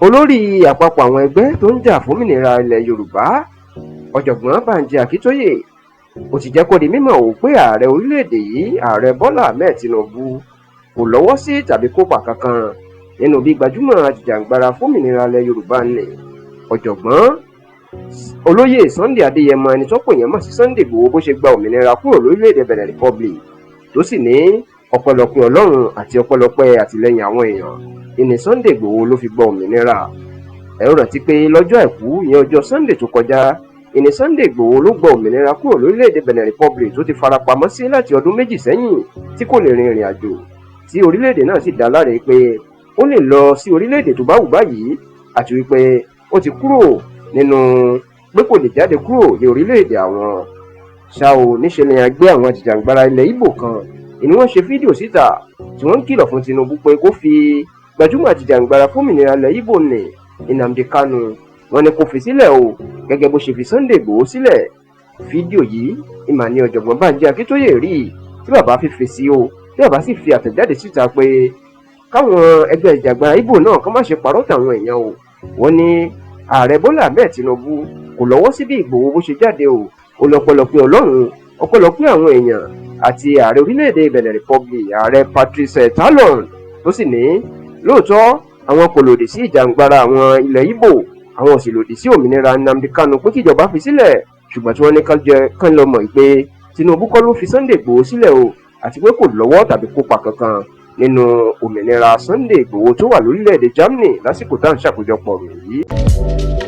olórí àpapọ̀ àwọn ẹgbẹ́ tó ń jà fómìnira ilẹ̀ Yorùbá ọ̀jọ̀gbọ́n Bánjí Akíntóyè ó ti jẹ́ kó di mímọ̀ pé ààrẹ orílẹ̀-èdè yìí ààrẹ Bọ́lá Ahmed Tinubu kò lọ́wọ́ sí tàbí kópa kankan nínú bí gbajúmọ̀ ajìjàǹgbara fómìnira ilẹ̀ Yorùbá ní ọ̀jọ̀gbọ́n olóyè Sunday Adéyẹmọ ẹni tó pè yẹn mọ̀ sí Sunday Igboho bó ṣe gba òmìnira kúrò lórílẹ̀-èdè Benin Republic tó sì ní ọpẹ́lọpẹ́ Ọlọ́run àti ọpẹ́lọpẹ́ àtìlẹ́yìn àwọn èèyàn ìní Sunday Igboho ló fi gba òmìnira. ẹ ó rántí pé lọ́jọ́ àìkú ìyẹn ọjọ́ Sunday tó kọjá ìní Sunday Igboho ló gba òmìnira kúrò lórílẹ̀-èdè Benin Republic tó ti farapamọ́ sí láti ọdún méjì sẹ́yìn tí kò lè rin ìrìn àjò tí orílẹ̀-èdè náà sì dá láre pé ó lè lọ sí orílẹ̀-èdè tó bá wù báyìí àti wípé ó ti kúrò nínú pé kò lè jáde kúrò ní orílẹ̀-èdè àwọn. ṣá o níṣẹ́ ni a gbé àwọn ajìjàǹgbara ilẹ̀ Ìgbò kan ìní wọ́n ṣe fídíò síta tí wọ́n ń kìlọ̀ fún Tinubu pé kó fi gbajúmọ̀ ajìjàǹgbara fómìnira ilẹ̀ Ìgbò ní Nnamdi Kanu wọ́n ní kó fi sílẹ̀ o gẹ́gẹ́ bó ṣe fi Sunday Igboho sílẹ̀. fídíò yìí ìmà ní ọ̀jọ̀gbọ́n Bánjí Akíntóyè rí tí bàbá fi fèsì o tí bàbá sì fi àtẹ̀jáde síta pé káwọn ẹgbẹ́ ìjàǹgbara Ìgbò náà kó má ṣe parọ́ tàwọn èèyàn o. wọ́n ní ààrẹ Bọ́lá Ahmed Tinubu kò lọ́wọ́ sí bí Ìgbòho bó ṣe jáde o ó lọ́pọ̀lọpọ̀ Ọlọ́run ọpẹ́lọpẹ́ àwọn èèyàn àti ààrẹ orílẹ̀-èdè Benin Republic ààrẹ Patrice Talon tó sì ní lóòótọ́ àwọn kò lòdì sí ìjàǹgbara àwọn ilẹ̀ Ìgbò àwọn ò sì lòdì sí òmìnira Nnamdi Kanu pé kíjọba fi sílẹ̀ ṣùgbọ́n tí wọ́n ní kán lọ mọ̀ pé Tinubu kọ́ ló fi Sunday Igboho sílẹ̀ o àti pé kò lọ́wọ́ tàbí kópa kankan nínú òmìnira Sunday Igboho tó wà lórílẹ̀-èdè Germany lásìkò tá à ń ṣàkójọpọ̀ rẹ̀ yìí.